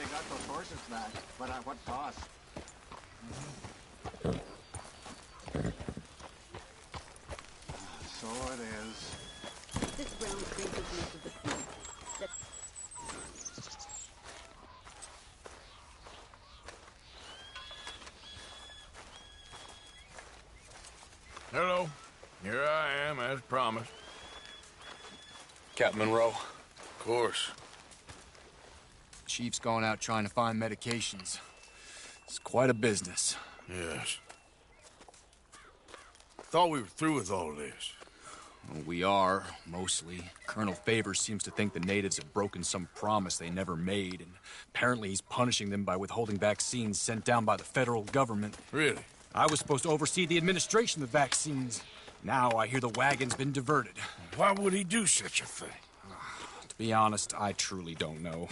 they got those horses back, but at what cost? So it is. This ground freezes most of the food. Hello. Here I am, as promised. Captain Monroe. Of course. Chief's going out trying to find medications. It's quite a business. Yes. Thought we were through with all this. Well, we are, mostly. Colonel Favors seems to think the natives have broken some promise they never made, and apparently he's punishing them by withholding vaccines sent down by the federal government. Really? I was supposed to oversee the administration of the vaccines. Now I hear the wagon's been diverted. Why would he do such a thing? To be honest, I truly don't know.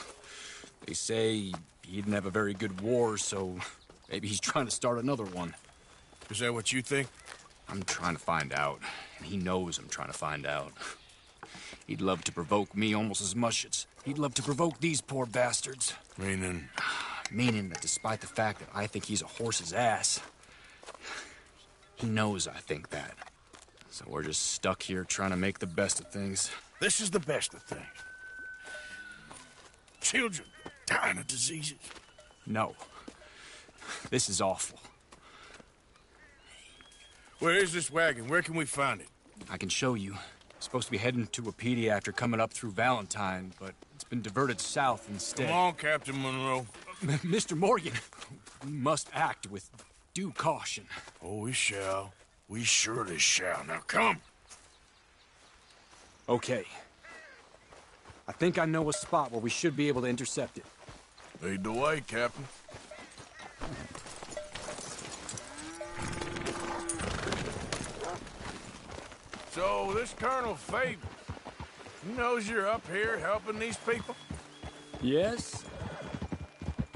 They say he didn't have a very good war, so maybe he's trying to start another one. Is that what you think? I'm trying to find out, and he knows I'm trying to find out. He'd love to provoke me almost as much as he'd love to provoke these poor bastards. Meaning? Meaning that despite the fact that I think he's a horse's ass, he knows I think that. So we're just stuck here trying to make the best of things. This is the best of things. Children dying of diseases. No. This is awful. Where is this wagon? Where can we find it? I can show you. Supposed to be heading to Wapiti after coming up through Valentine, but it's been diverted south instead. Come on, Captain Monroe. Mr. Morgan, we must act with due caution. Oh, we shall. We surely shall. Now come. Okay. I think I know a spot where we should be able to intercept it. Lead the way, Captain. So, this Colonel Favors, he knows you're up here helping these people? Yes.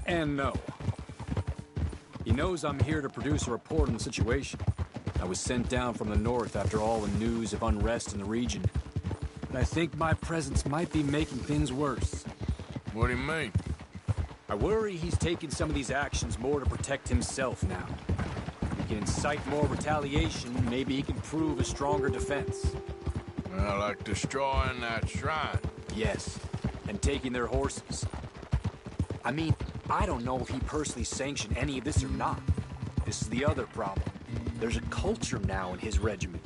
And no. He knows I'm here to produce a report on the situation. I was sent down from the north after all the news of unrest in the region. But I think my presence might be making things worse. What do you mean? I worry he's taking some of these actions more to protect himself now. He can incite more retaliation, maybe he can prove a stronger defense. Well, like destroying that shrine. Yes, and taking their horses. I mean, I don't know if he personally sanctioned any of this or not. This is the other problem. There's a culture now in his regiment.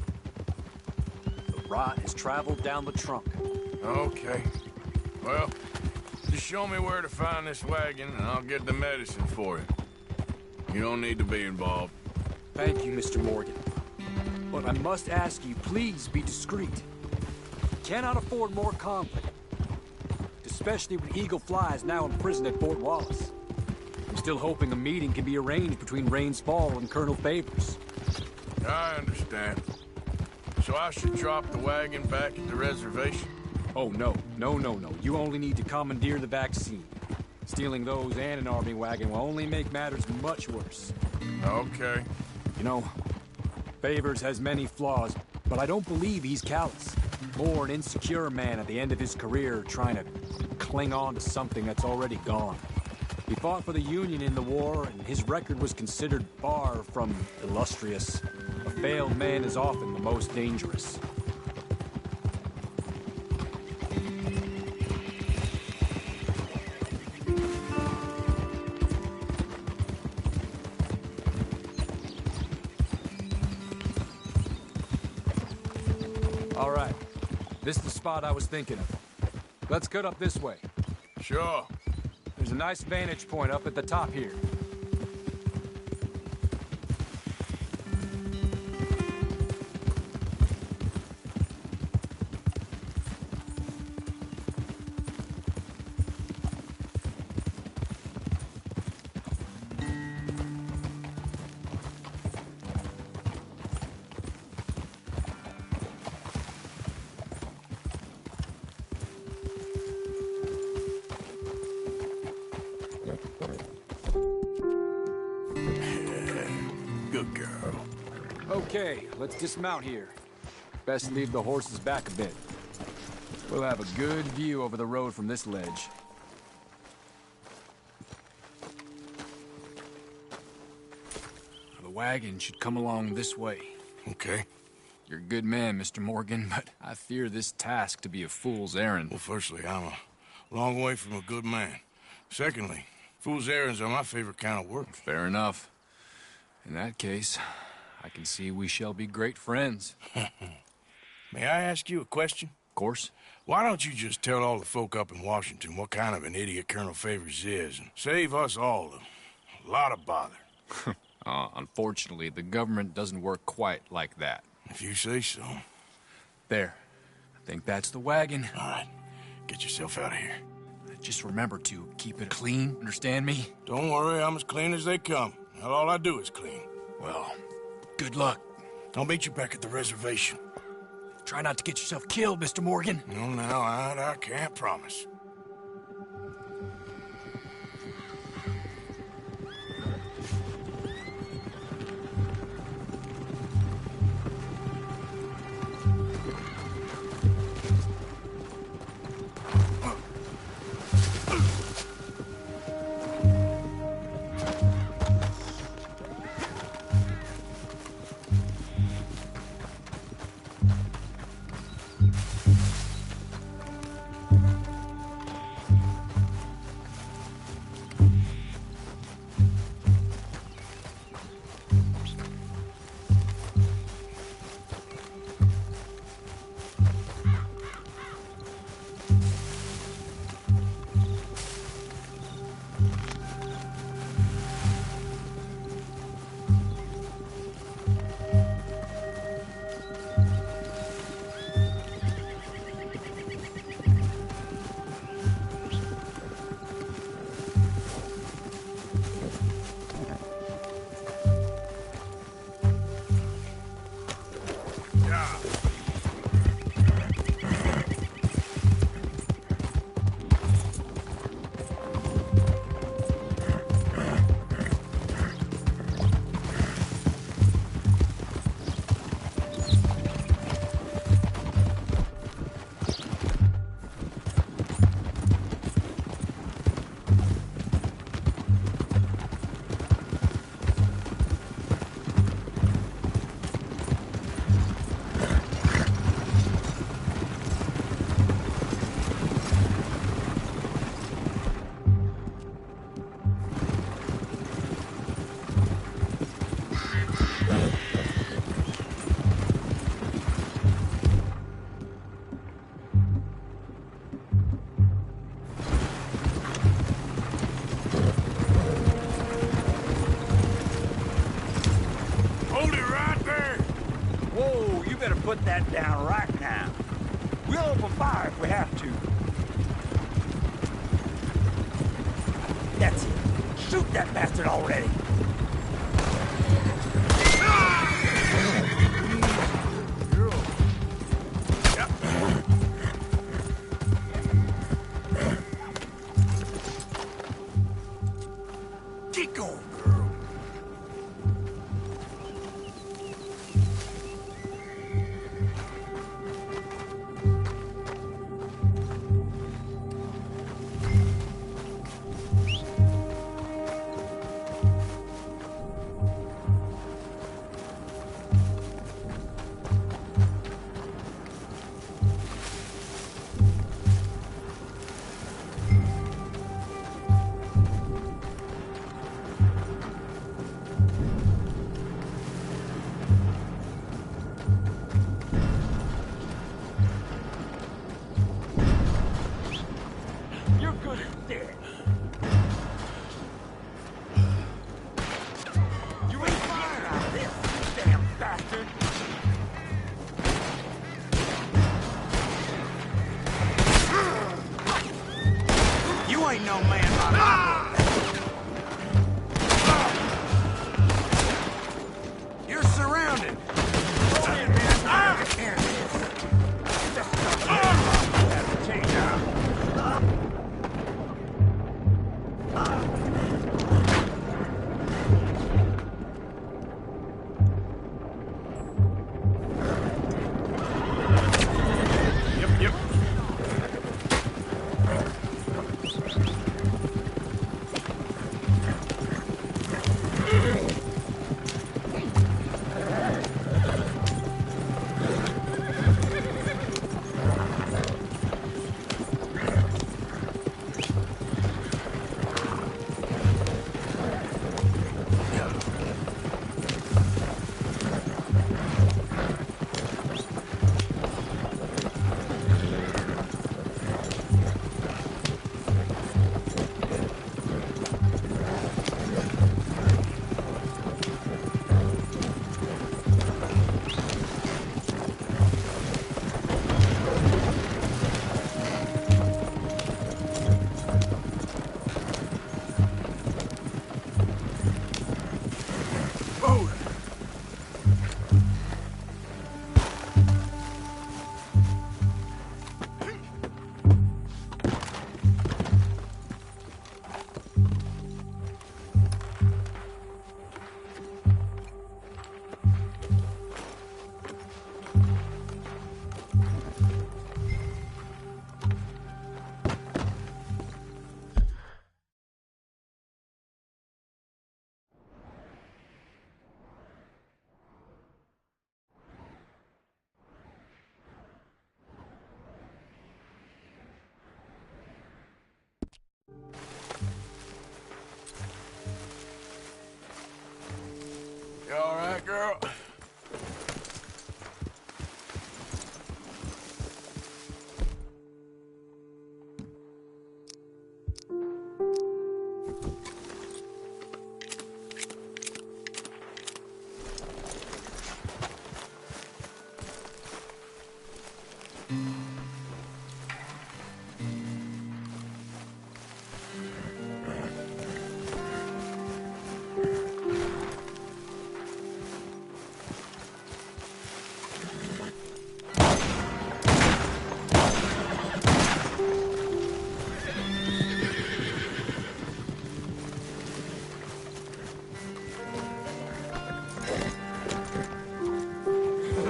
The rot has traveled down the trunk. Okay. Well, just show me where to find this wagon, and I'll get the medicine for you. You don't need to be involved. Thank you, Mr. Morgan. But I must ask you, please be discreet. Cannot afford more conflict. Especially when Eagle Fly is now imprisoned at Fort Wallace. I'm still hoping a meeting can be arranged between Rains Fall and Colonel Favors. I understand. So I should drop the wagon back at the reservation? Oh, no. No. You only need to commandeer the vaccine. Stealing those and an army wagon will only make matters much worse. Okay. You know, Favors has many flaws, but I don't believe he's callous. More an insecure man at the end of his career trying to cling on to something that's already gone. He fought for the Union in the war, and his record was considered far from illustrious. A failed man is often the most dangerous. All right. This is the spot I was thinking of. Let's cut up this way. Sure. There's a nice vantage point up at the top here. Good girl. Okay, let's dismount here. Best leave the horses back a bit. We'll have a good view over the road from this ledge. wagon should come along this way. Okay. You're a good man, Mr. Morgan, but I fear this task to be a fool's errand. Well, firstly, I'm a long way from a good man. Secondly, fool's errands are my favorite kind of work. Fair enough. In that case, I can see we shall be great friends. May I ask you a question? Of course. Why don't you just tell all the folk up in Washington what kind of an idiot Colonel Favors is, and save us all a lot of bother? Unfortunately, the government doesn't work quite like that. If you say so. There. I think that's the wagon. All right. Get yourself out of here. Just remember to keep it clean, understand me? Don't worry, I'm as clean as they come. Not all I do is clean. Well, good luck. I'll meet you back at the reservation. Try not to get yourself killed, Mr. Morgan. No, now, I can't promise. Put that down right now. We'll open fire if we have to. That's it. Shoot that bastard already. Get going, girl. ain't no man by my book. You're surrounded. Go in, man. Here it is. Have to change out. girl.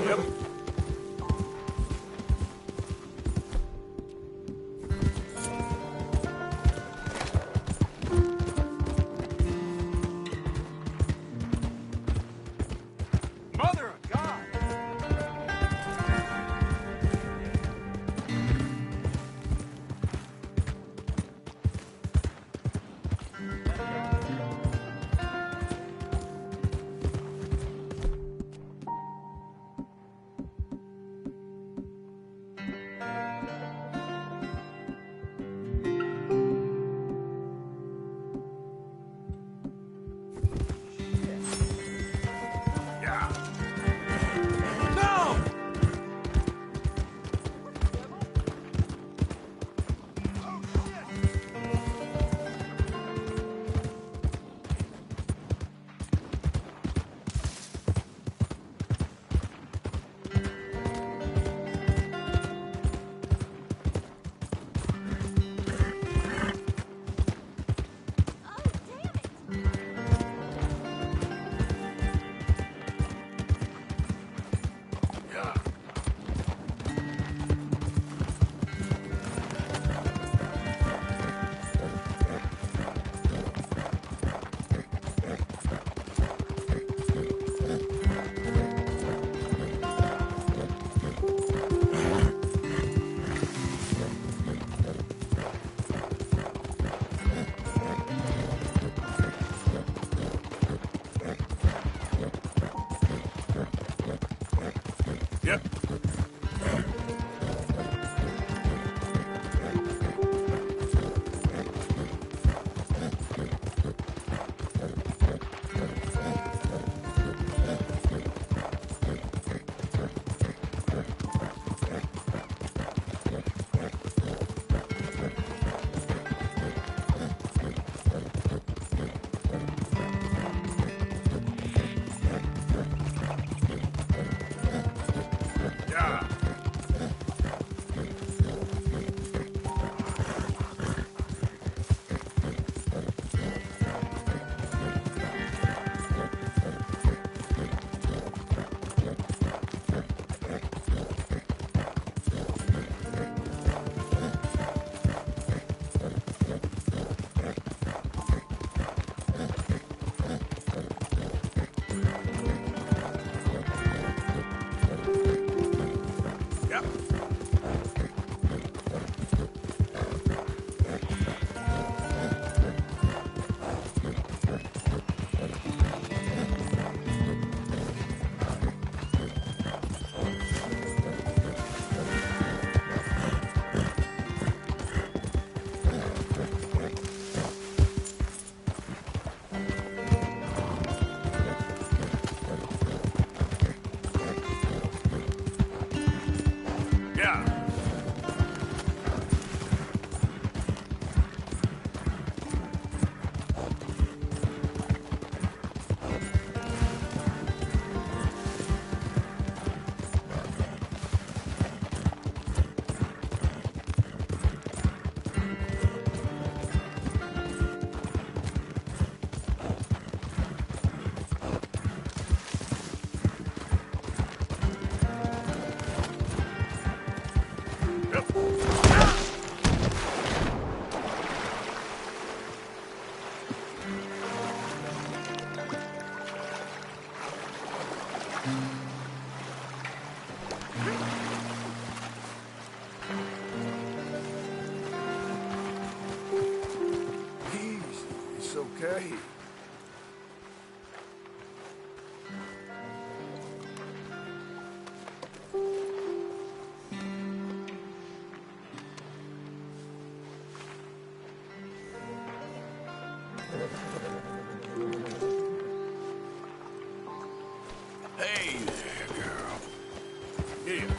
Yep. Mother of God! Yeah. No! Yeah. Yep. Yeah. Yep. Yeah. Easy. It's okay. Hey there, girl. Here.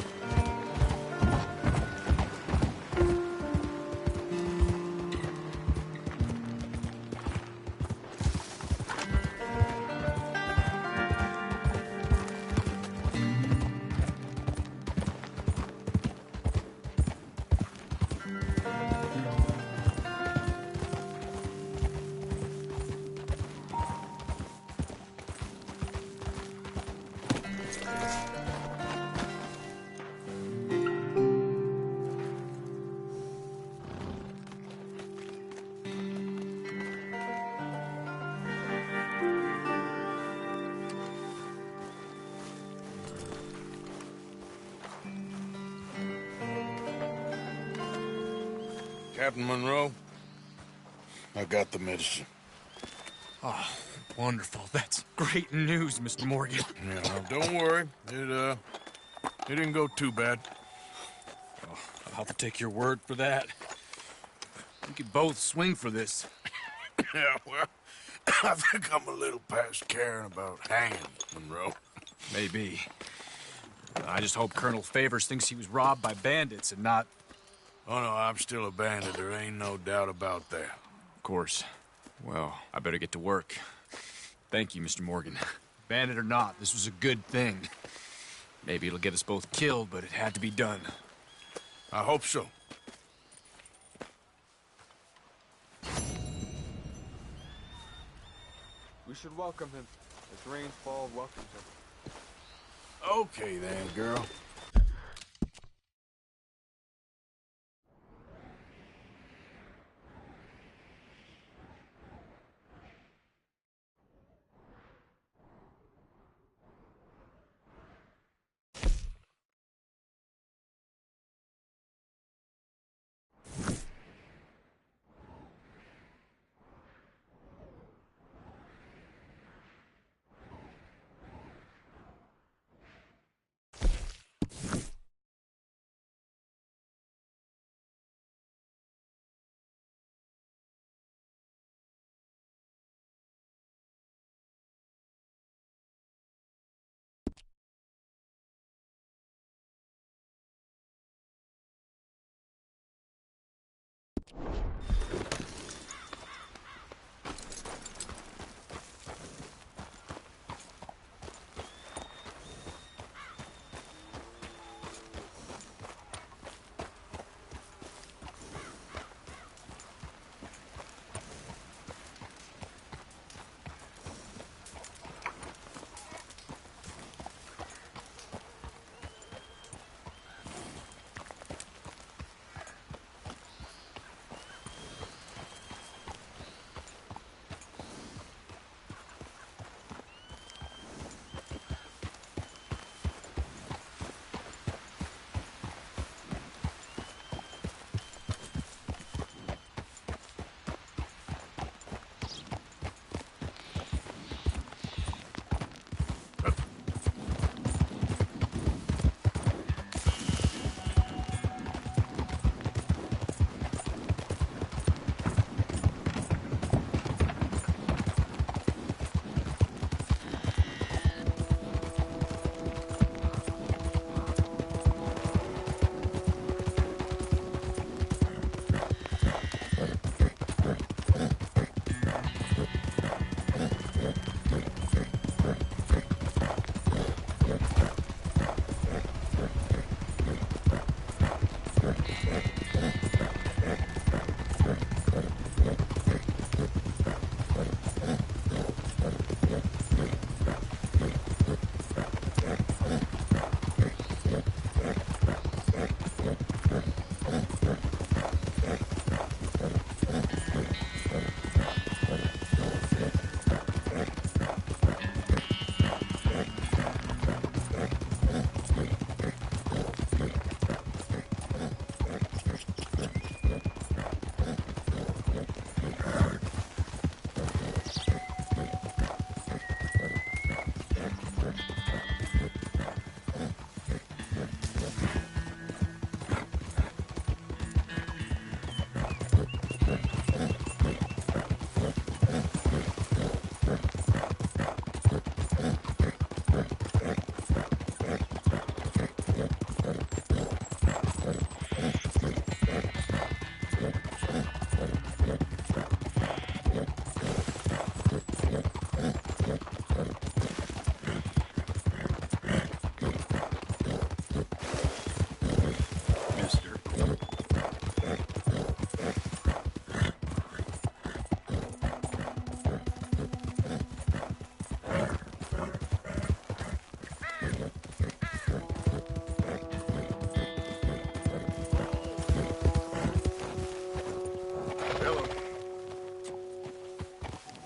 Captain Monroe, I got the medicine. Oh, wonderful. That's great news, Mr. Morgan. Yeah, now, don't worry. It didn't go too bad. I'll have to take your word for that. We could both swing for this. Yeah, well, I think I'm a little past caring about hanging, Monroe. Maybe. I just hope Colonel Favors thinks he was robbed by bandits and not... Oh, no, I'm still a bandit. There ain't no doubt about that. Of course. Well, I better get to work. Thank you, Mr. Morgan. Bandit or not, this was a good thing. Maybe it'll get us both killed, but it had to be done. I hope so. We should welcome him, as rains fall welcomes him. Okay then, girl.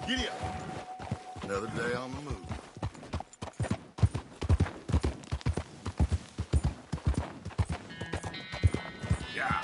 Giddy up. Another day on the move. Yeah.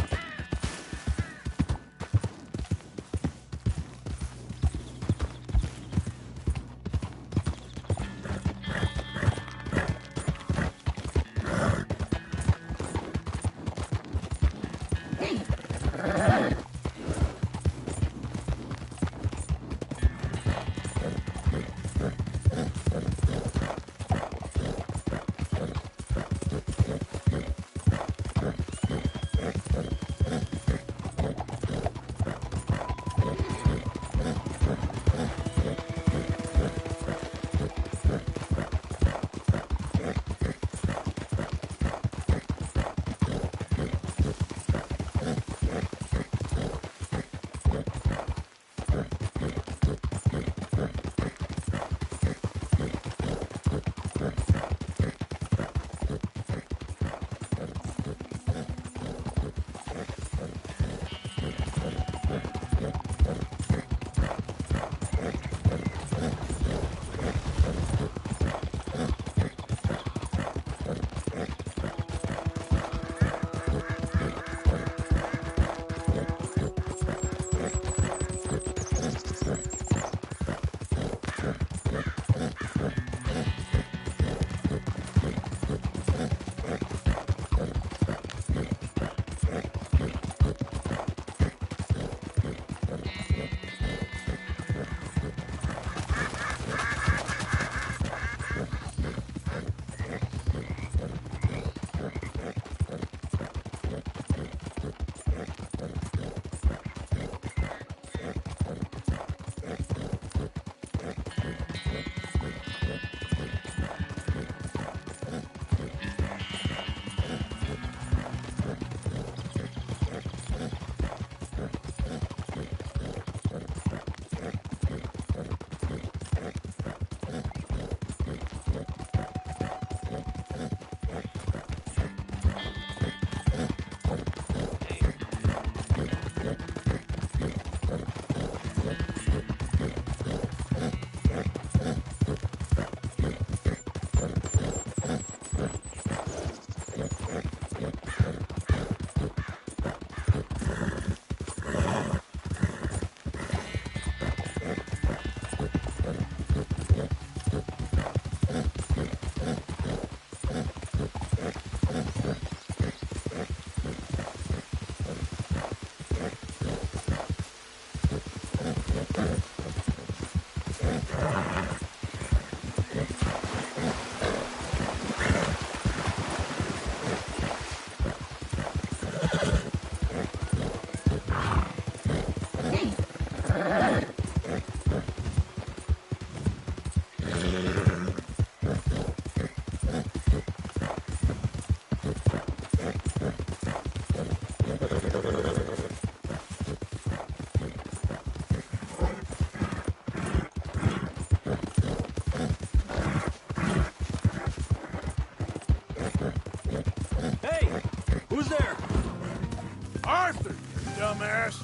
Arthur, you dumbass!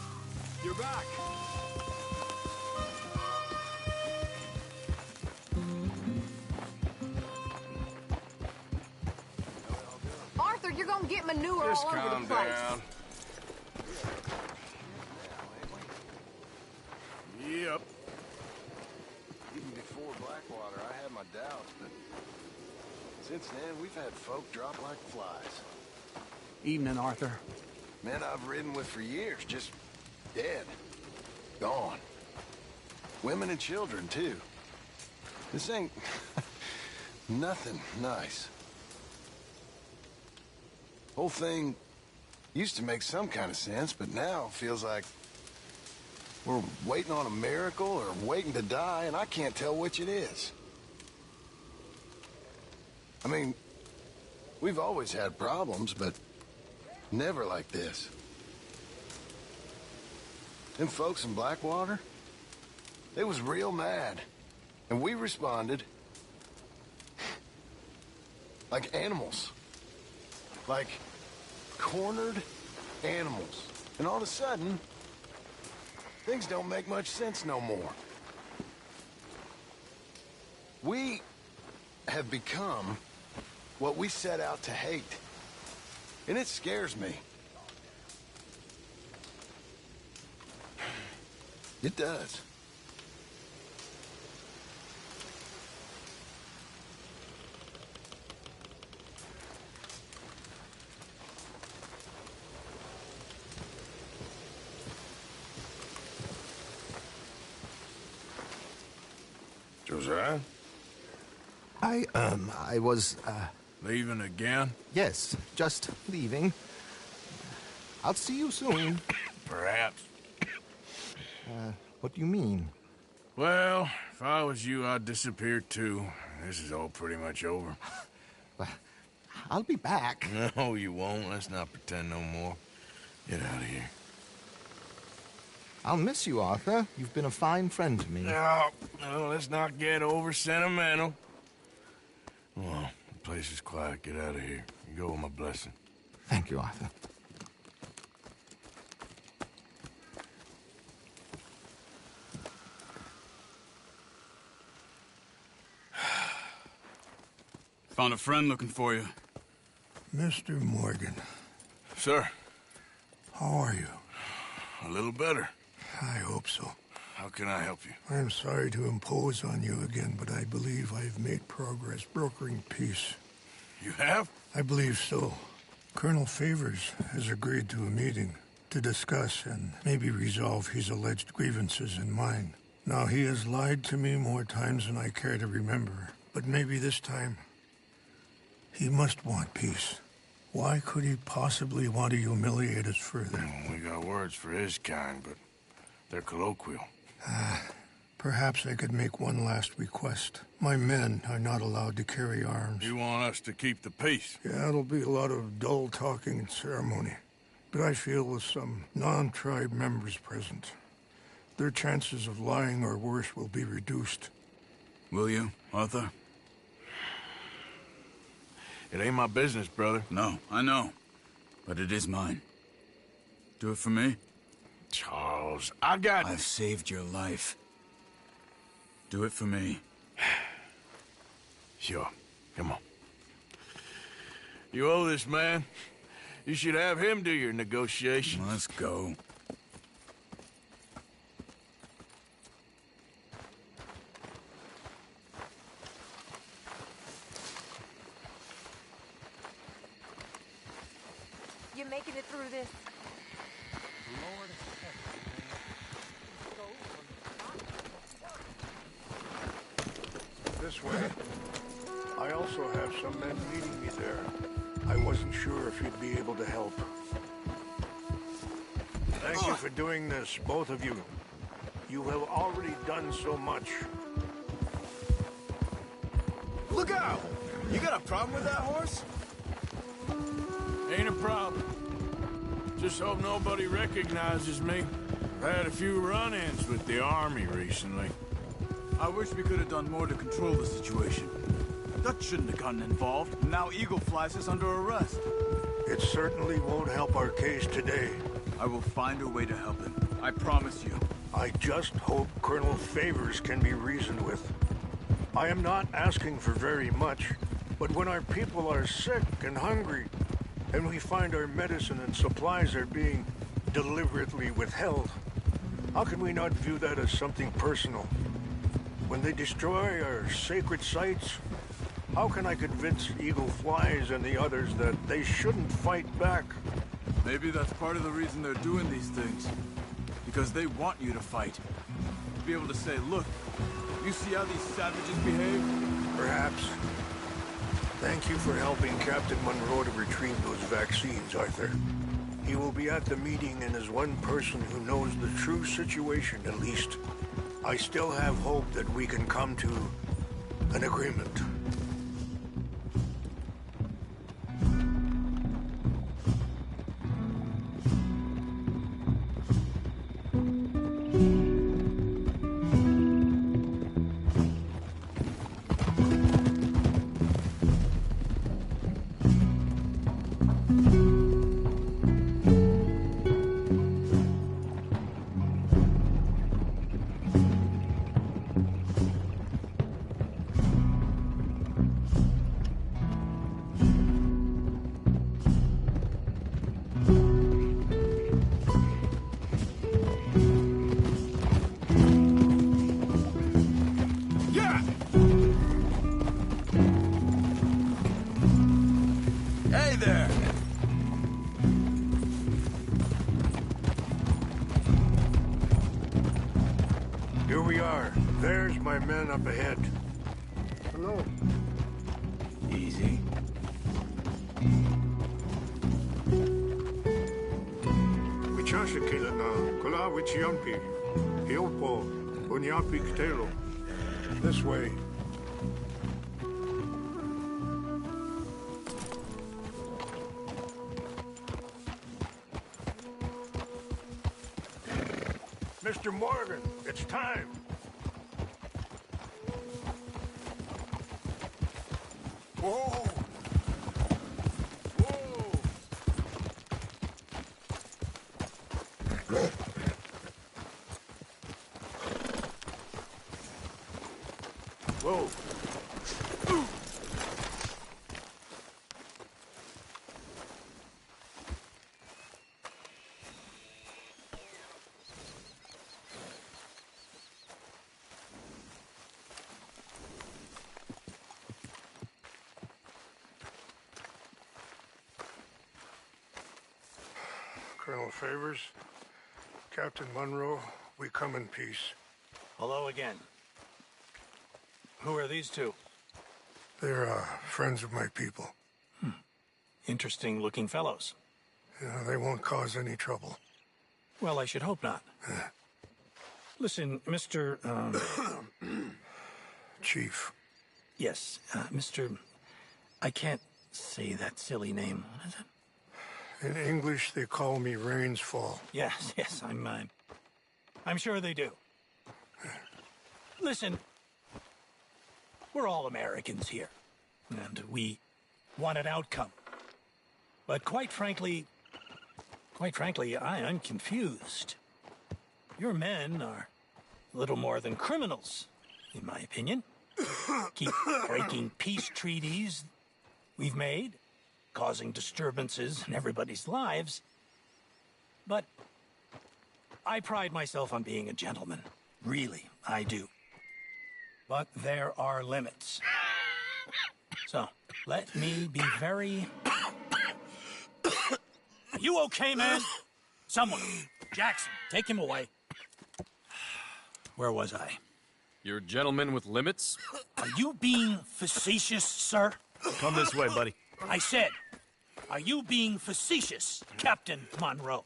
You're back. Arthur, you're gonna get manure Just all over calm the place. down. Yep. Even before Blackwater, I had my doubts, but since then, we've had folk drop like flies. Evening, Arthur. Men I've ridden with for years, just dead. Gone. Women and children, too. This ain't nothing nice. Whole thing used to make some kind of sense, but now feels like we're waiting on a miracle or waiting to die, and I can't tell which it is. I mean, we've always had problems, but never like this. Them folks in Blackwater, they was real mad, and we responded like animals. Like cornered animals. And all of a sudden, things don't make much sense no more. We have become what we set out to hate. And it scares me. It does. Josiah? I was, Leaving again? yes, just leaving. I'll see you soon. Perhaps. What do you mean? Well, if I was you, I'd disappear too. This is all pretty much over. I'll be back. No, you won't. Let's not pretend no more. Get out of here. I'll miss you, Arthur. You've been a fine friend to me. No, let's not get over sentimental. Well, the place is quiet. Get out of here. You go with my blessing. Thank you, Arthur. Found a friend looking for you. Mr. Morgan, Sir, how are you? a little better. I hope so. How can I help you? I'm sorry to impose on you again, but I believe I've made progress brokering peace. You have? I believe so. Colonel Favors has agreed to a meeting to discuss and maybe resolve his alleged grievances and mine. Now, he has lied to me more times than I care to remember, but maybe this time he must want peace. Why could he possibly want to humiliate us further? We got words for his kind, but they're colloquial. Perhaps I could make one last request. My men are not allowed to carry arms. You want us to keep the peace? Yeah, it'll be a lot of dull talking and ceremony. But I feel with some non-tribe members present, their chances of lying or worse will be reduced. Will you, Arthur? It ain't my business, brother. No, I know. But it is mine. Do it for me? Charles, I got... I've saved your life. Do it for me. Sure. Come on. You owe this man. You should have him do your negotiations. Let's go. You making it through this? This way. I also have some men meeting me there. I wasn't sure if you'd be able to help. Thank you for doing this, both of you. You have already done so much. Look out! You got a problem with that horse? Ain't a problem. Just hope nobody recognizes me. I've had a few run-ins with the army recently. I wish we could have done more to control the situation. Dutch shouldn't have gotten involved. Now Eagle flies us under arrest. It certainly won't help our case today. I will find a way to help him. I promise you. I just hope Colonel Favors can be reasoned with. I am not asking for very much, but when our people are sick and hungry, and we find our medicine and supplies are being deliberately withheld, how can we not view that as something personal? When they destroy our sacred sites, how can I convince Eagle Flies and the others that they shouldn't fight back? Maybe that's part of the reason they're doing these things. Because they want you to fight. To be able to say, look, you see how these savages behave? Perhaps. Thank you for helping Captain Monroe to retrieve those vaccines, Arthur. He will be at the meeting and is one person who knows the true situation, at least. I still have hope that we can come to an agreement. we are. There's my men up ahead. Hello. Easy. Wichasha kilana, kola wichiampi, hilpo, unyapi ktelo. This way. Mr. Morgan, it's time. Whoa! Whoa! Colonel Favors, Captain Monroe, we come in peace. Hello again. Who are these two? They're friends of my people. Interesting looking fellows. Yeah, they won't cause any trouble. Well, I should hope not. Listen, Mr. Chief. Yes, Mr. I can't say that silly name. What is it? In English, they call me Rainsfall. Yes, I'm sure they do. Listen, we're all Americans here, and we want an outcome. But quite frankly, I'm confused. Your men are a little more than criminals, in my opinion. Keep breaking peace treaties we've made, causing disturbances in everybody's lives. But I pride myself on being a gentleman. Really, I do. But there are limits. So, let me be very... Are you okay, man? Someone. Jackson, take him away. Where was I? You're a gentleman with limits? Are you being facetious, sir? Come this way, buddy. I said, are you being facetious, Captain Monroe?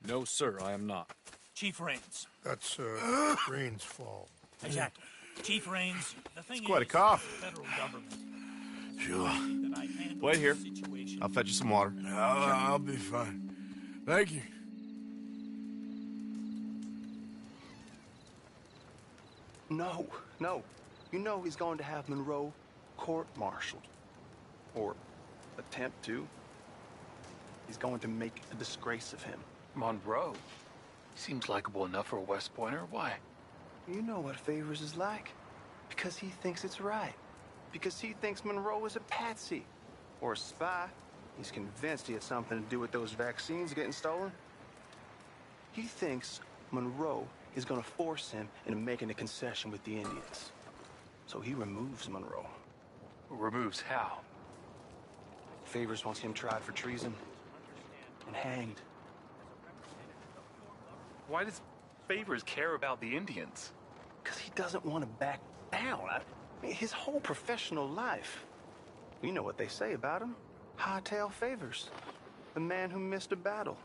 No, sir, I am not. Chief Rains. That's, Rainsfall. Exactly. Chief Rains, the thing It's quite a is, cough. the federal government. Sure. That I handle Wait here. the situation. I'll fetch you some water. I'll be fine. Thank you. No. You know he's going to have Monroe court-martialed. Or attempt to. He's going to make a disgrace of him. Monroe? Seems likable enough for a West Pointer. Why? You know what Favors is like. Because he thinks it's right. Because he thinks Monroe is a patsy. Or a spy. He's convinced he had something to do with those vaccines getting stolen. He thinks Monroe is going to force him into making a concession with the Indians. So he removes Monroe. Removes how? Favors wants him tried for treason and hanged. Why does Favors care about the Indians? Because he doesn't want to back down. His whole professional life. You know what they say about him. Hightail Favors. The man who missed a battle.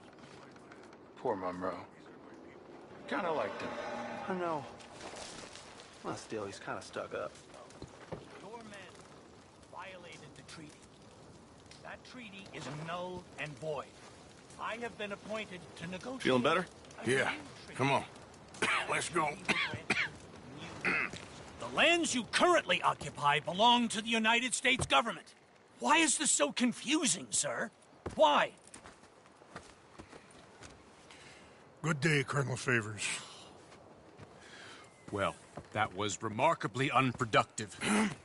Poor Monroe. Kinda liked him. I know. Well, still, he's kind of stuck up. Your men violated the treaty. That treaty is null and void. I have been appointed to negotiate... Feeling better? Yeah. Come on. Let's go. The lands you currently occupy belong to the United States government. Why is this so confusing, sir? Why? Good day, Colonel Favors. Well, that was remarkably unproductive.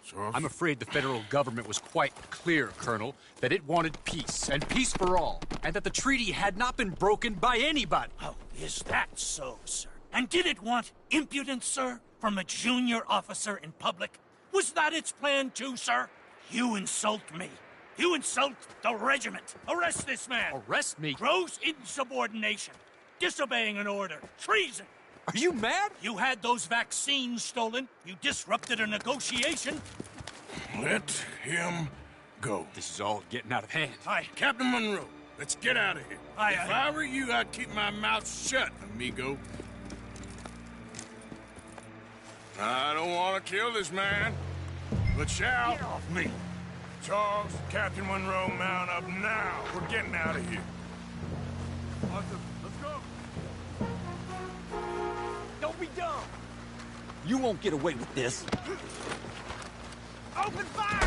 So? I'm afraid the federal government was quite clear, Colonel, that it wanted peace, and peace for all, and that the treaty had not been broken by anybody. Oh, is that so, sir? And did it want impudence, sir, from a junior officer in public? Was that its plan too, sir? You insult me. You insult the regiment. Arrest this man. Arrest me? Gross insubordination. Disobeying an order. Treason. Are you mad? You had those vaccines stolen. You disrupted a negotiation. Let him go. This is all getting out of hand. Captain Monroe, let's get out of here. If I were you, I'd keep my mouth shut, amigo. I don't want to kill this man, but shall. Get off me. Charles, Captain Monroe, mount up now. We're getting out of here. Arthur, let's go. Don't be dumb. You won't get away with this. Open fire!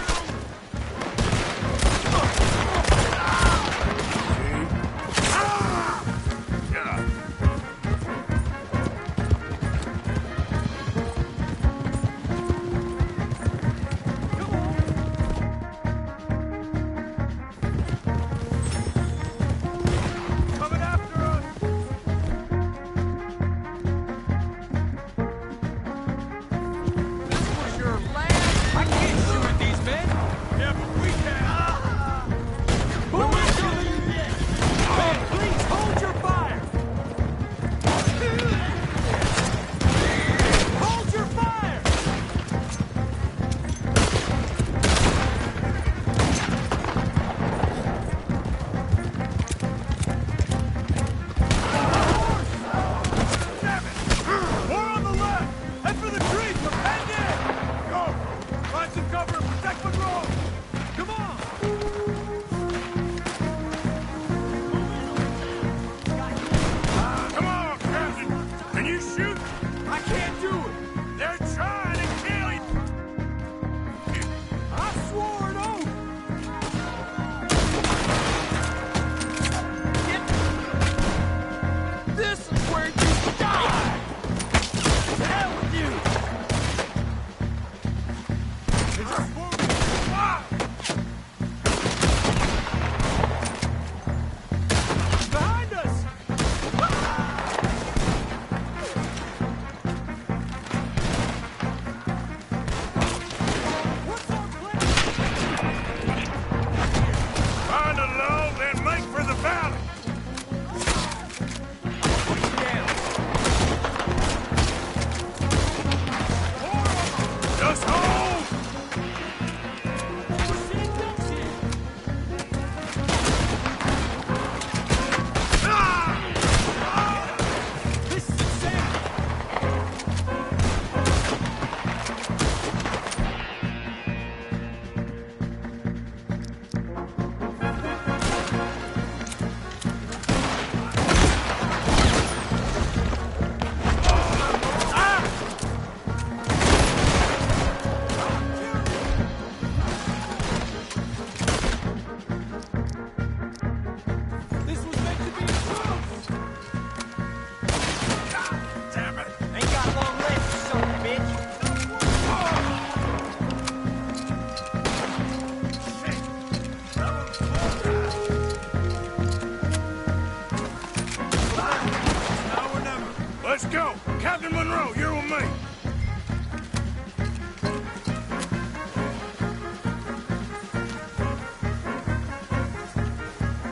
Captain Monroe, you're with me.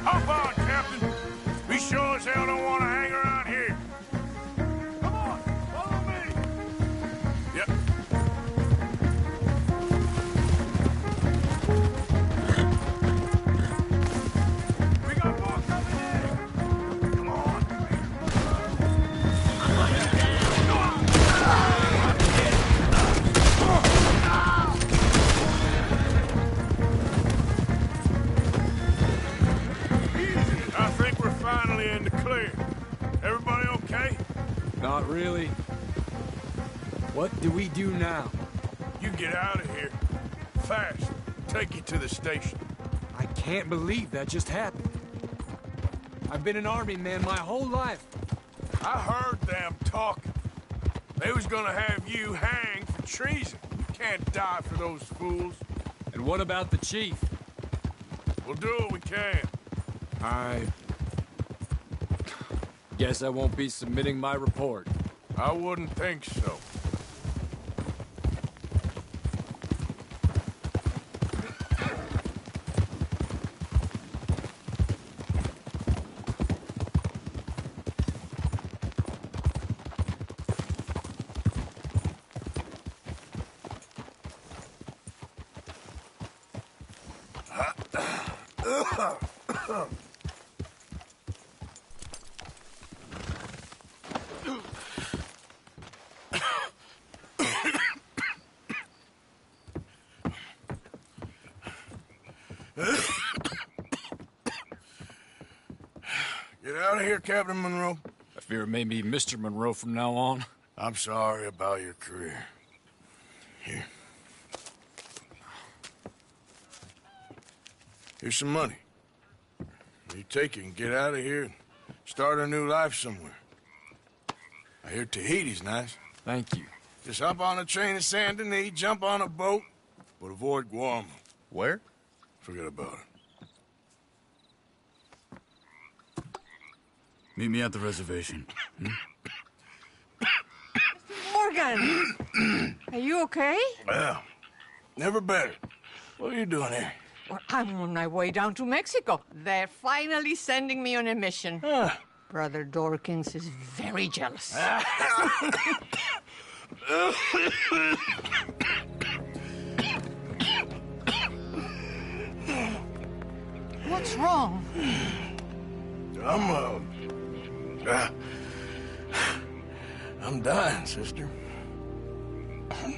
Hop on, Captain. We sure as hell don't want to hang around here. Come on, follow me. Yep. We got more coming in. Come on. I think we're finally in the clear. Everybody okay? Not really. What do we do now? You get out of here. Fast. Take you to the station. I can't believe that just happened. I've been an army man my whole life. I heard them talking. They was gonna have you hanged for treason. You can't die for those fools. And what about the chief? We'll do what we can. I guess I won't be submitting my report. I wouldn't think so. Get out of here, Captain Monroe. I fear it may be Mr. Monroe from now on. I'm sorry about your career. Here. Here's some money. You take it and get out of here and start a new life somewhere. I hear Tahiti's nice. Thank you. Just hop on a train to Saint Denis, jump on a boat, but avoid Guam. Where? Forget about it. Meet me at the reservation. Morgan! Are you okay? Well, never better. What are you doing here? Well, I'm on my way down to Mexico. They're finally sending me on a mission. Brother Dorkins is very jealous. What's wrong? I'm dying, sister.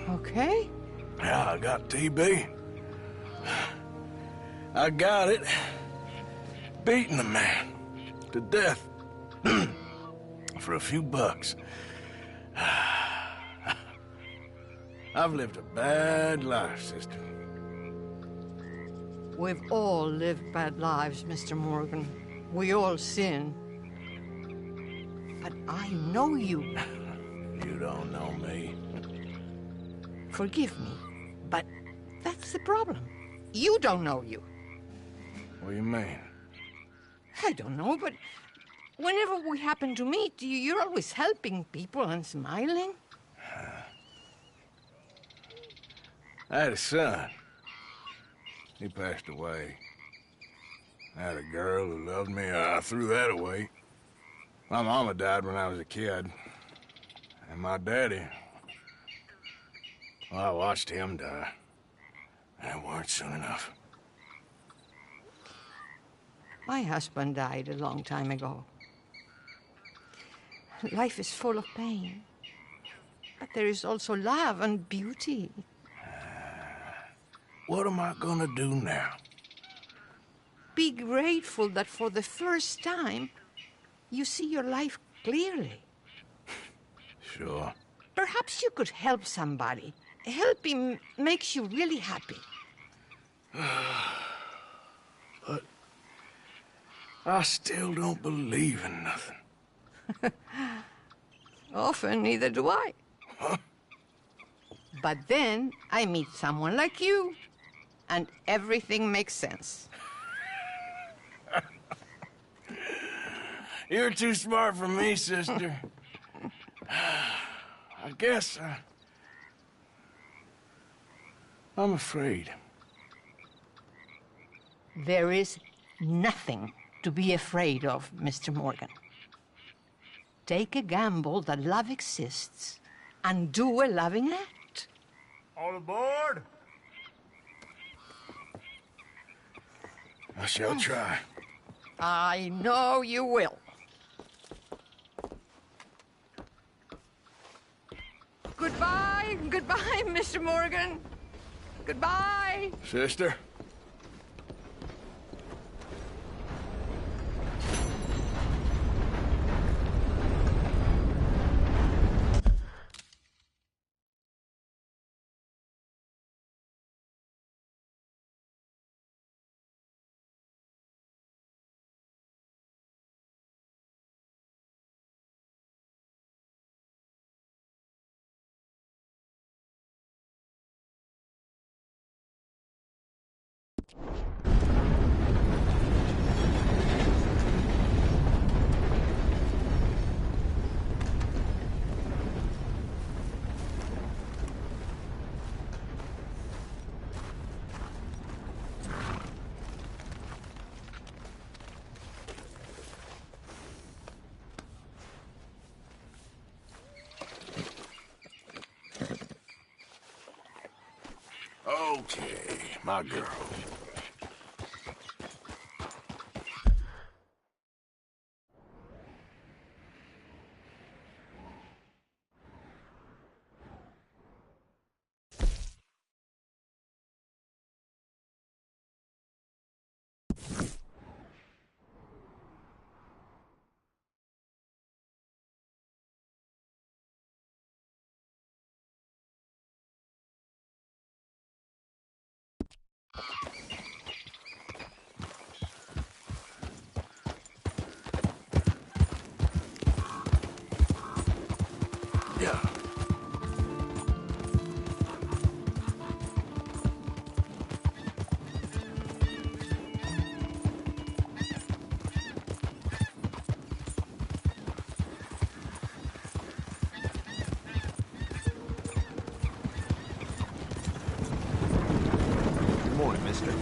Okay. Yeah, I got TB. I got it. Beating a man to death for a few bucks. I've lived a bad life, sister. We've all lived bad lives, Mr. Morgan. We all sin. But I know you. You don't know me. Forgive me, but that's the problem. You don't know you. What do you mean? I don't know, but whenever we happen to meet, you're always helping people and smiling. I had a son. He passed away. I had a girl who loved me. I threw that away. My mama died when I was a kid. And my daddy, well, I watched him die. And it weren't soon enough. My husband died a long time ago. Life is full of pain. But there is also love and beauty. What am I gonna do now? Be grateful that for the first time, you see your life clearly. Sure. Perhaps you could help somebody. Helping makes you really happy. But I still don't believe in nothing. Often, neither do I. Huh? But then I meet someone like you, and everything makes sense. You're too smart for me, sister. I guess I'm afraid. There is nothing to be afraid of, Mr. Morgan. Take a gamble that love exists and do a loving act. All aboard! I shall try. I know you will. Goodbye, goodbye, Mr. Morgan. Goodbye. Sister? Okay, my girl. Good morning, mister.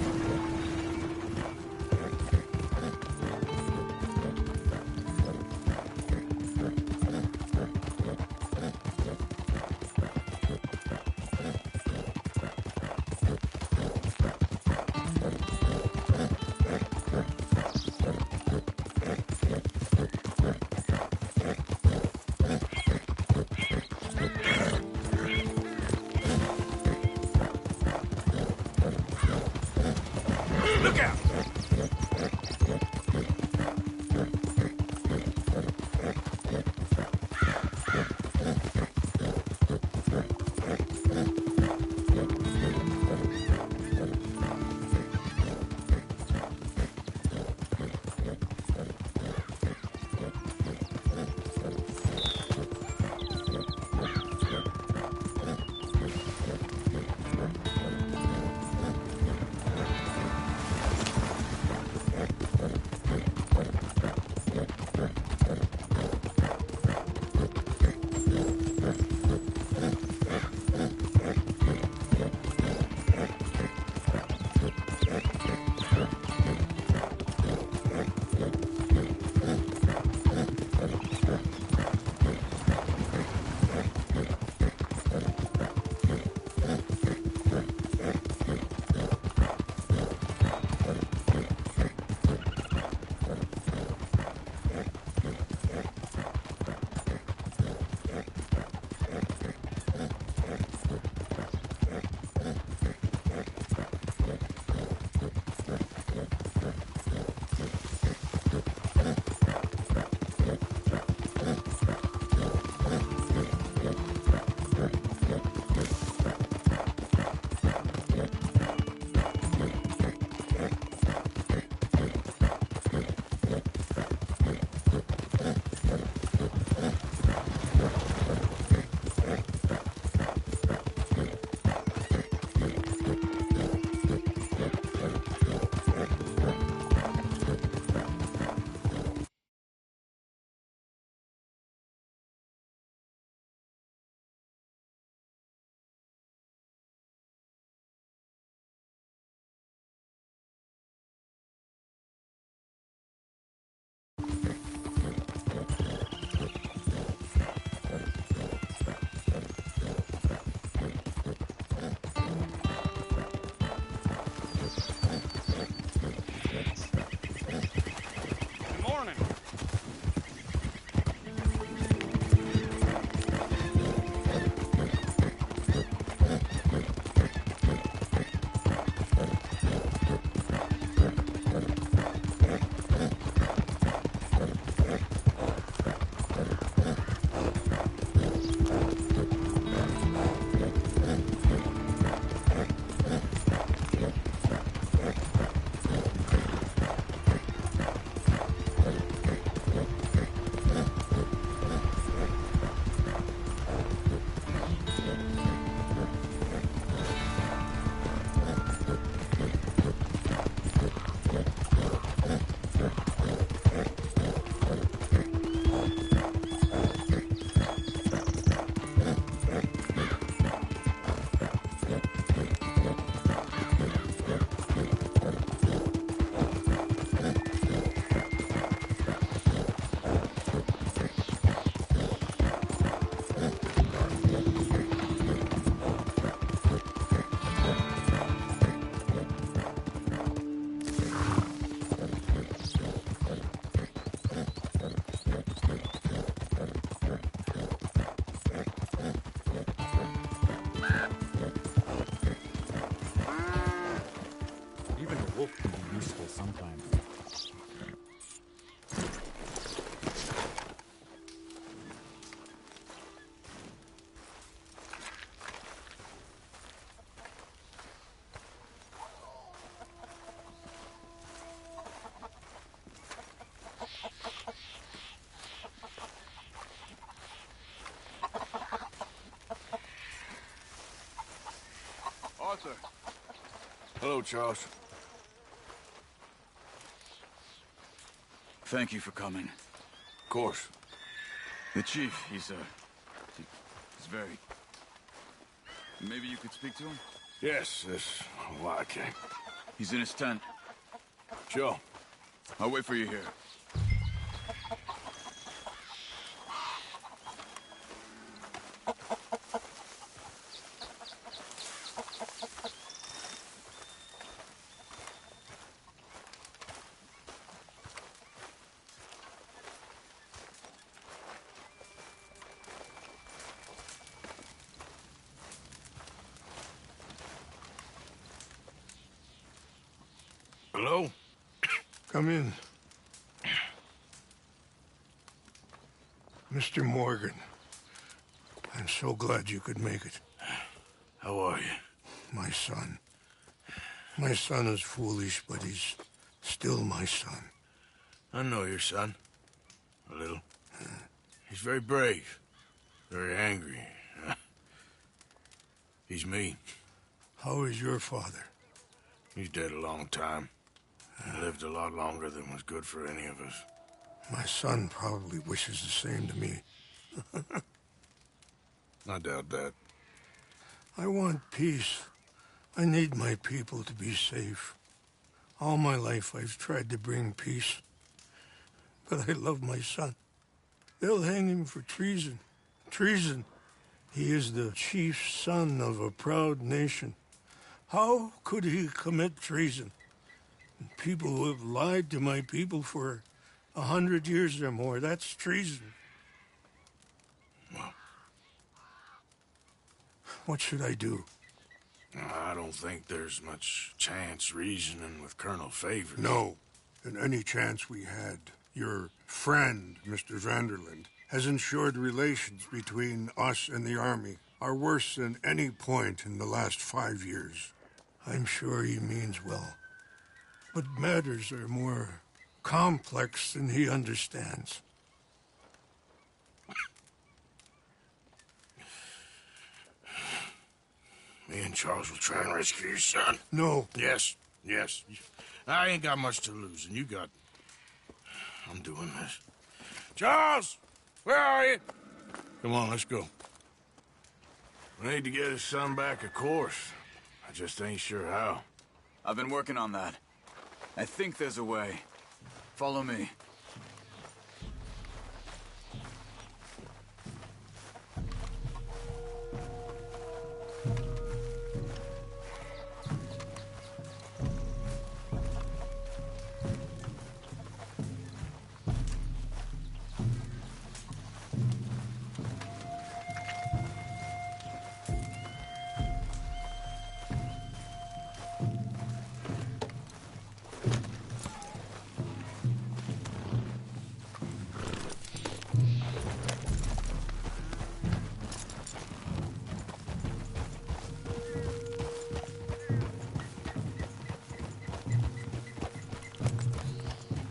Look out! Arthur. Hello, Charles. Thank you for coming. Of course. The chief, he's very... Maybe you could speak to him? Yes, that's why I came. He's in his tent. Sure. I'll wait for you here. Hello? Come in. Mr. Morgan, I'm so glad you could make it. How are you? My son. My son is foolish, but he's still my son. I know your son. A little. He's very brave. Very angry. He's mean. How is your father? He's dead a long time. He lived a lot longer than was good for any of us. My son probably wishes the same to me. I doubt that. I want peace. I need my people to be safe. All my life I've tried to bring peace. But I love my son. They'll hang him for treason. Treason. He is the chief's son of a proud nation. How could he commit treason? People who have lied to my people for 100 years or more, that's treason. Well, what should I do? I don't think there's much chance reasoning with Colonel Favors. No. And any chance we had, your friend, Mr. Vanderland, has ensured relations between us and the Army are worse than any point in the last 5 years. I'm sure he means well. But matters are more complex than he understands. Me and Charles will try and rescue your son. No. Yes, yes. I ain't got much to lose, and you got... I'm doing this. Charles! Where are you? Come on, let's go. We need to get his son back, of course. I just ain't sure how. I've been working on that. I think there's a way. Follow me.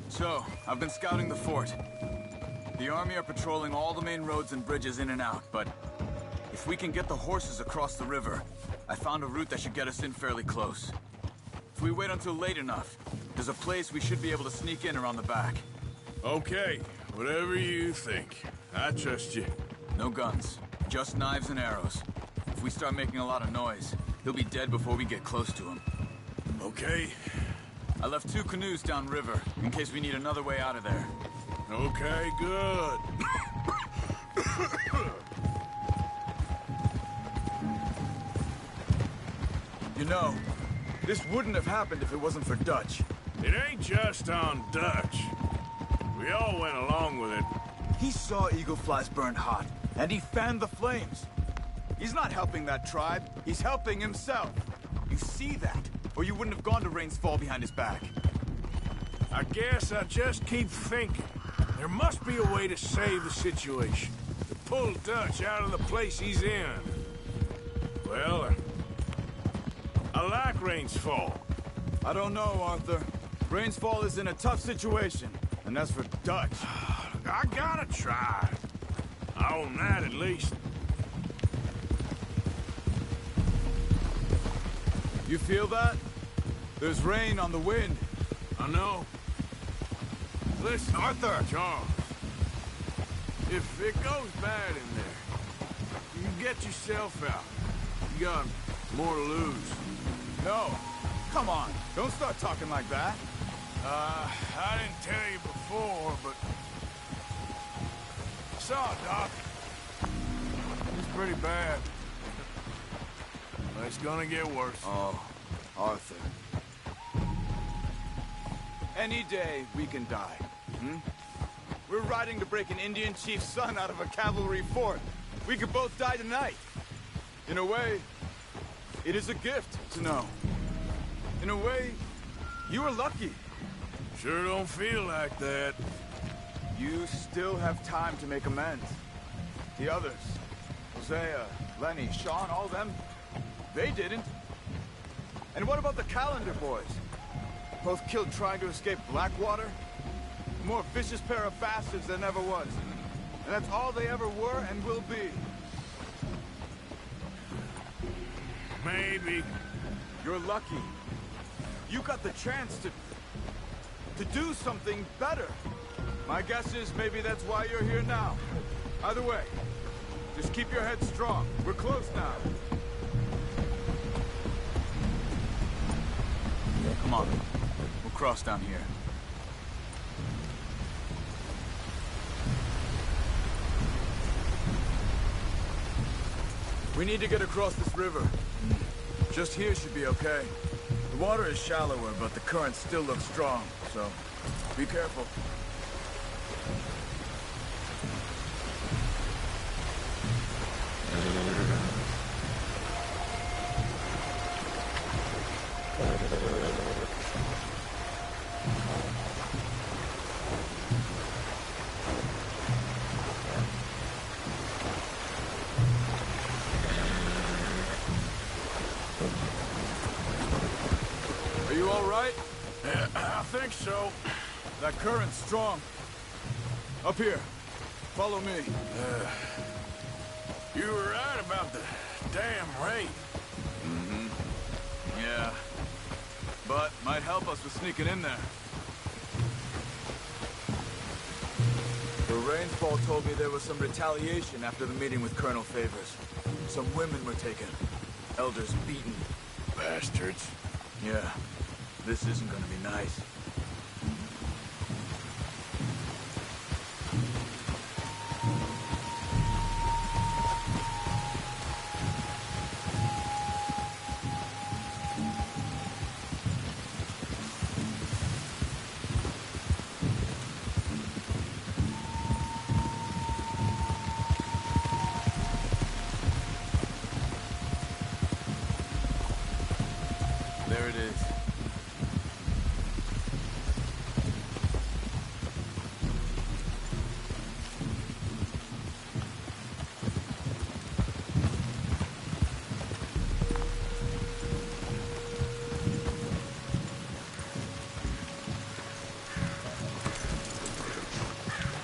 So, I've been scouting the fort. The army are patrolling all the main roads and bridges in and out, but if we can get the horses across the river, I found a route that should get us in fairly close. If we wait until late enough, there's a place we should be able to sneak in around the back. Okay, whatever you think. I trust you. No guns, just knives and arrows. If we start making a lot of noise, he'll be dead before we get close to him. Okay. I left 2 canoes downriver, in case we need another way out of there. Okay, good. You know, this wouldn't have happened if it wasn't for Dutch. It ain't just on Dutch. We all went along with it. He saw Eagle Flies burned hot, and he fanned the flames. He's not helping that tribe, he's helping himself. You see that, or you wouldn't have gone to Rains Fall behind his back. I guess I just keep thinking. There must be a way to save the situation. To pull Dutch out of the place he's in. Well, I like Rains Fall. I don't know, Arthur. Rains Fall is in a tough situation, and that's for Dutch. I gotta try. I own that at least. You feel that? There's rain on the wind. I know. Listen, Arthur! Charles. If it goes bad in there, you get yourself out. You got more to lose. No. Come on. Don't start talking like that. I didn't tell you before, but... Saw Doc. It's pretty bad. But it's gonna get worse. Oh, Arthur. Any day we can die. Hmm? We're riding to break an Indian chief's son out of a cavalry fort. We could both die tonight. In a way, it is a gift to know. In a way, you were lucky. Sure don't feel like that. You still have time to make amends. The others, Hosea, Lenny, Sean, all them, they didn't. And what about the Calendar boys? Both killed trying to escape Blackwater? More vicious pair of bastards than ever was. And that's all they ever were and will be. Maybe. You're lucky. You got the chance to do something better. My guess is maybe that's why you're here now. Either way, just keep your head strong. We're close now. Come on. We'll cross down here. We need to get across this river. Just here should be okay. The water is shallower, but the current still looks strong, so be careful. Are you all right? Yeah, I think so. That current's strong. Up here. Follow me. You were right about the damn rain. Mm-hmm. Yeah. But might help us with sneaking in there. The rainfall told me there was some retaliation after the meeting with Colonel Favors. Some women were taken. Elders beaten. Bastards. Yeah. This isn't gonna be nice. There it is.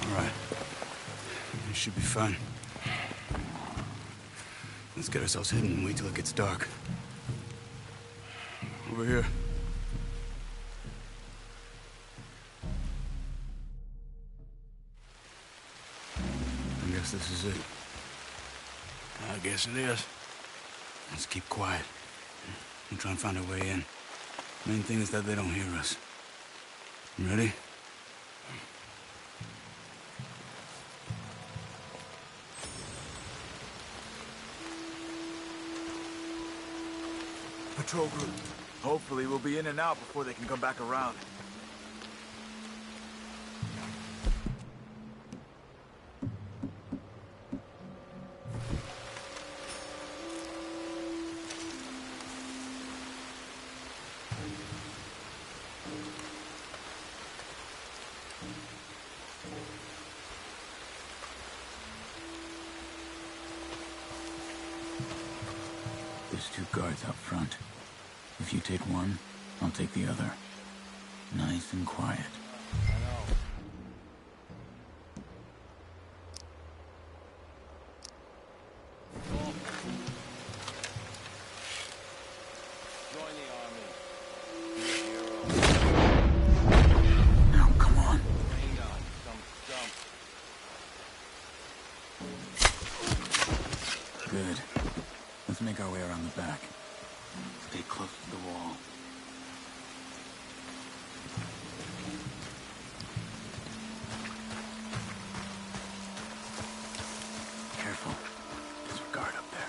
All right. This should be fun. Let's get ourselves hidden and wait till it gets dark. Over here. I guess this is it. I guess it is. Let's keep quiet. We'll try and find our way in. Main thing is that they don't hear us. You ready? Patrol group. Hopefully we'll be in and out before they can come back around. There's two guards out front. If you take one, I'll take the other. Nice and quiet. Join back. Stay close to the wall. Careful. There's a guard up there.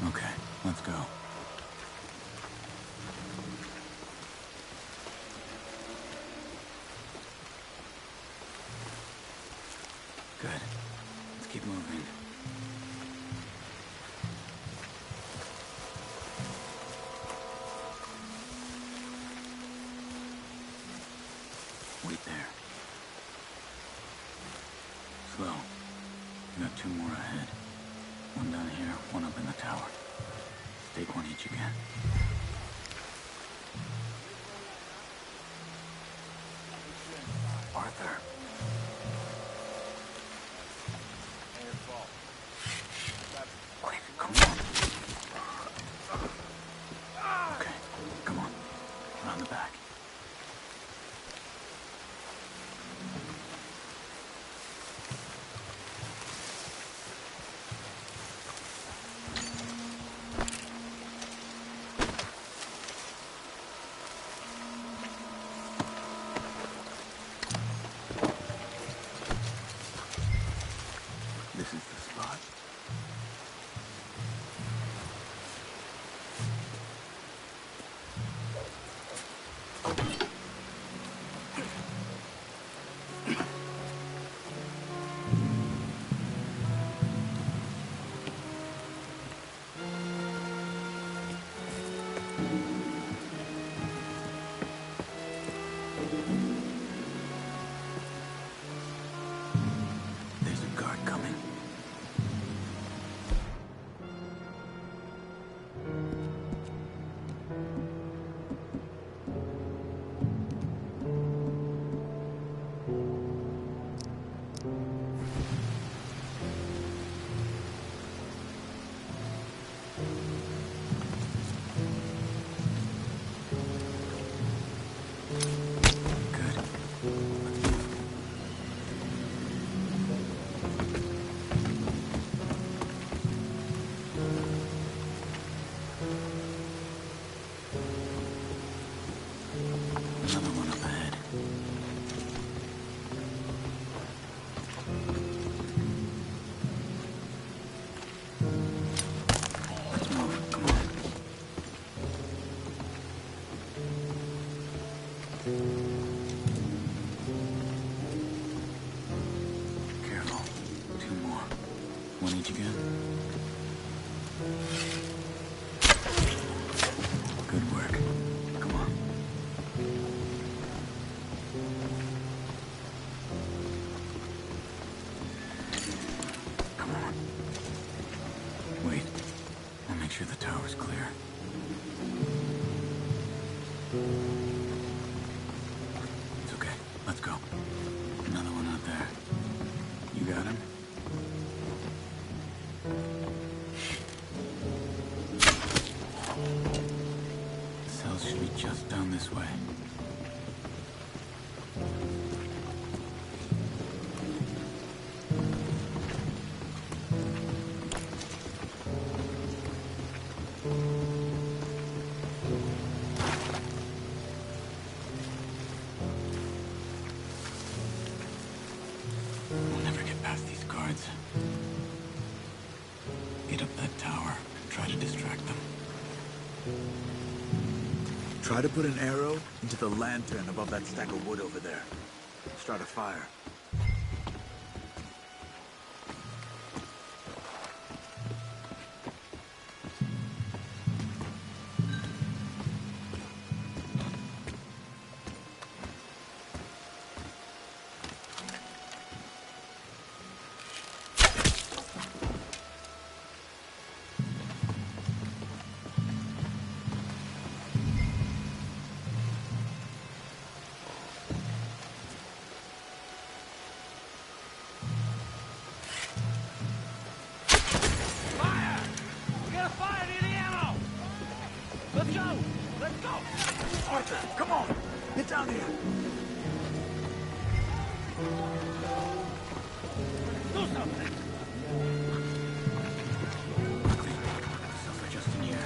Okay, let's go. Good. Let's keep moving. Wait there. Slow. You got 2 more ahead. One down here, one up in the tower. Take one each again. Arthur. Quick, come on. Okay, come on. Around the back. This is the spot. There's a guard coming. Another one up ahead. Let's move. Come on. Careful. 2 more. One each again. Good work. Come on. Come on. Wait. I'll make sure the tower's clear. It's okay. Let's go. Another one out there. You got him? Cells should be just down this way. We'll never get past these guards. Get up that tower and try to distract them. Try to put an arrow into the lantern above that stack of wood over there. Start a fire. go! Let's go! Arthur, come on! Get down here! Do something! Just in here.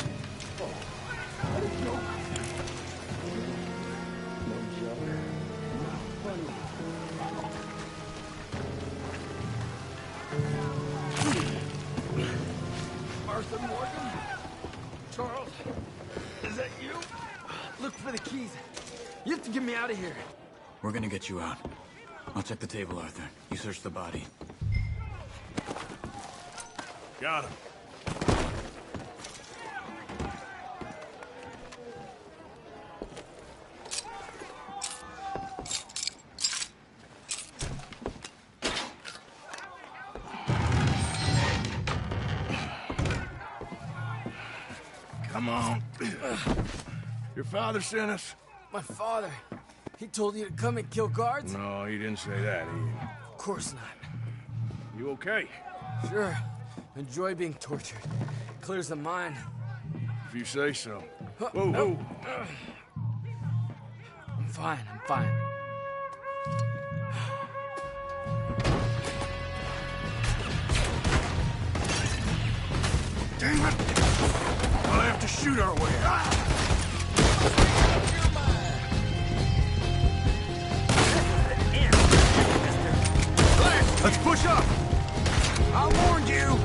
Arthur Morgan? Charles? Is that you? Look for the keys. You have to get me out of here. We're gonna get you out. I'll check the table, Arthur. You search the body. Got him. Come on. Your father sent us? My father. He told you to come and kill guards? No, he didn't say that. Of course not. You okay? Sure. Enjoy being tortured. Clears the mind. If you say so. Huh, Whoa, no. whoa. I'm fine, I'm fine. Damn it! We'll have to shoot our way out. Let's push up! I warned you!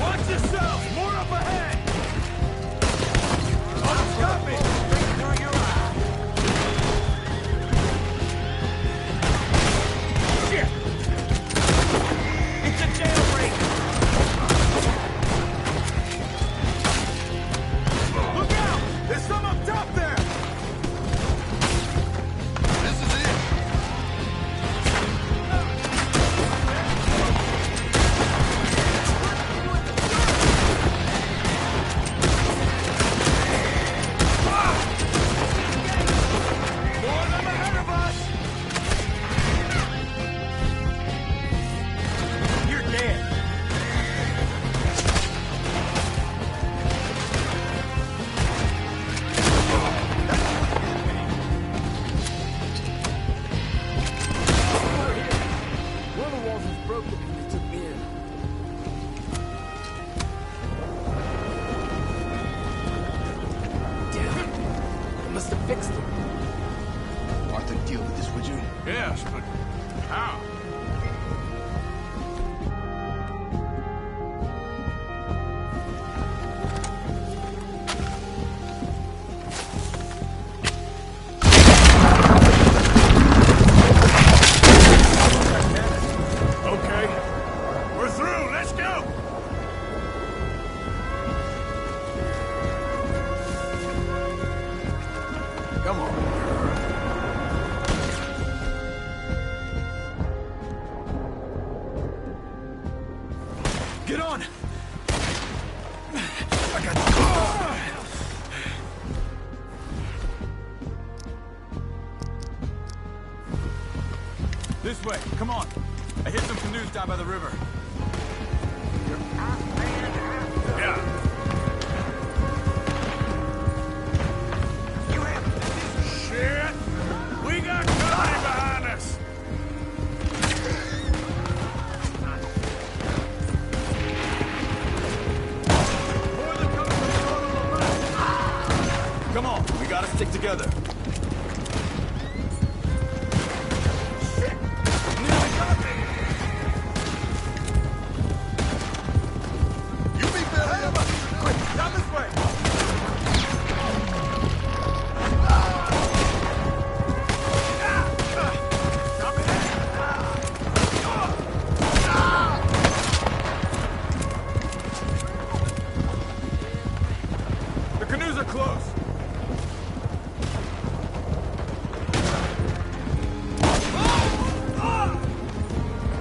Watch yourself! More up ahead! Oh, got me! Straight through your eye! Shit! It's a jailbreak! Look out! There's some up top there! This is it! More of them ahead of us! You're dead! One of the walls was broken when you took me in. Damn. I must have fixed it. Arthur, deal with this, would you? Yes, but how? Okay. We're through. Let's go. Come on. Get on! I got you. This way, come on. I hit some canoes down by the river. Yeah. Shit! We got company behind us! Come on, we gotta stick together. You beat Billy up. Quick, down this way! The canoes are close.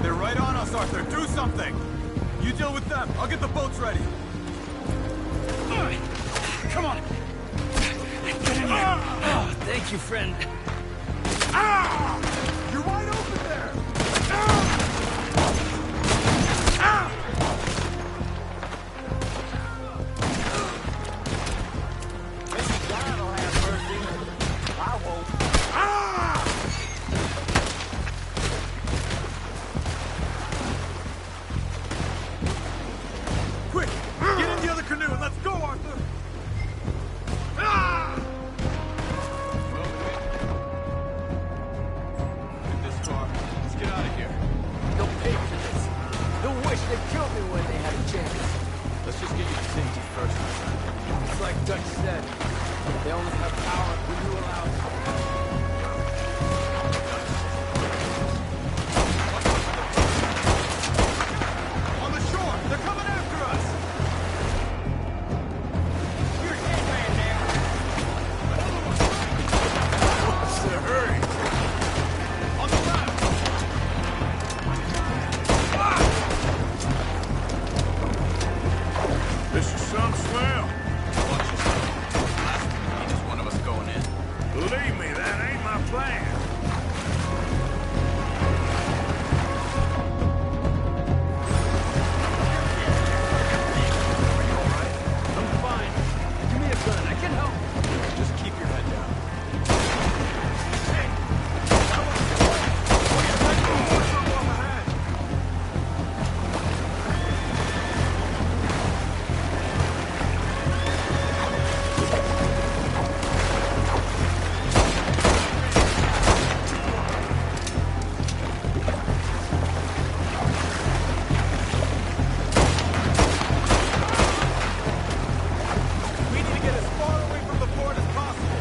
They're right on us, Arthur. Do something. You deal with them. I'll get the boats ready. Come on. Get in here. Oh, thank you, friend. You're wide open there. killed me when they had a chance. Let's just get you to safety first, my friend. It's like Dutch said. They only have power when you allow it. On the shore! They're coming after us! You're dead man now! What's the hurry? On the left! This is some swell. Watch yourself. Last thing we need is one of us going in. Believe me, that ain't my plan. I'm fine. Give me a gun. I can help. Just keep your head down. We need to get as far away from the fort as possible.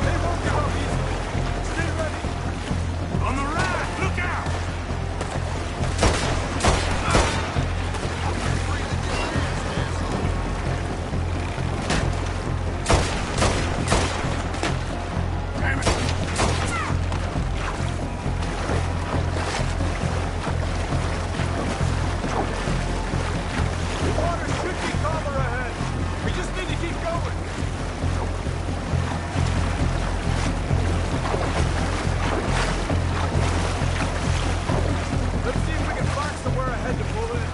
They won't give up easily. Stay ready. On the right, look out! Damn it! The water should be calmer ahead. We just need to keep going. Let's see if we can find somewhere ahead to pull in.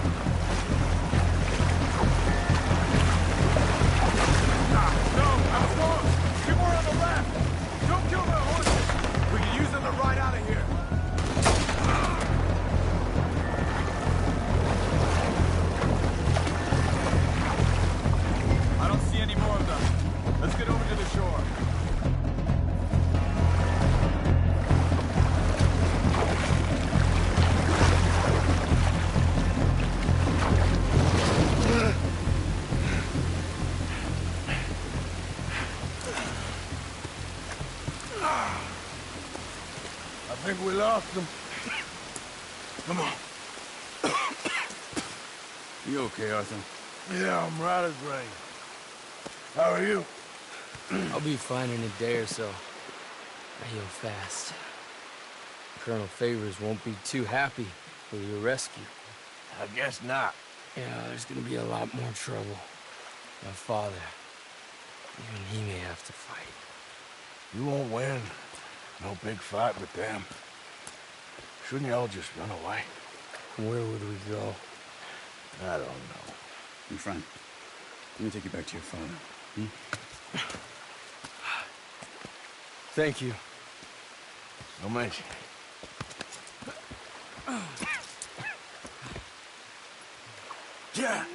No, I was wrong. Two more on the left. Don't kill the horses. We can use them to ride out of here. I don't see any more of them. Let's get over to the shore. I think we lost them. Come on. You okay, Arthur? Yeah, I'm right as rain. How are you? I'll be fine in a day or so. I heal fast. Colonel Favors won't be too happy with your rescue. I guess not. Yeah, there's gonna be a lot more trouble. My father, even he may have to fight. You won't win. No big fight with them. Shouldn't y'all just run away? Where would we go? I don't know. My friend, let me take you back to your father. Hmm? Thank you. No mention. Yeah.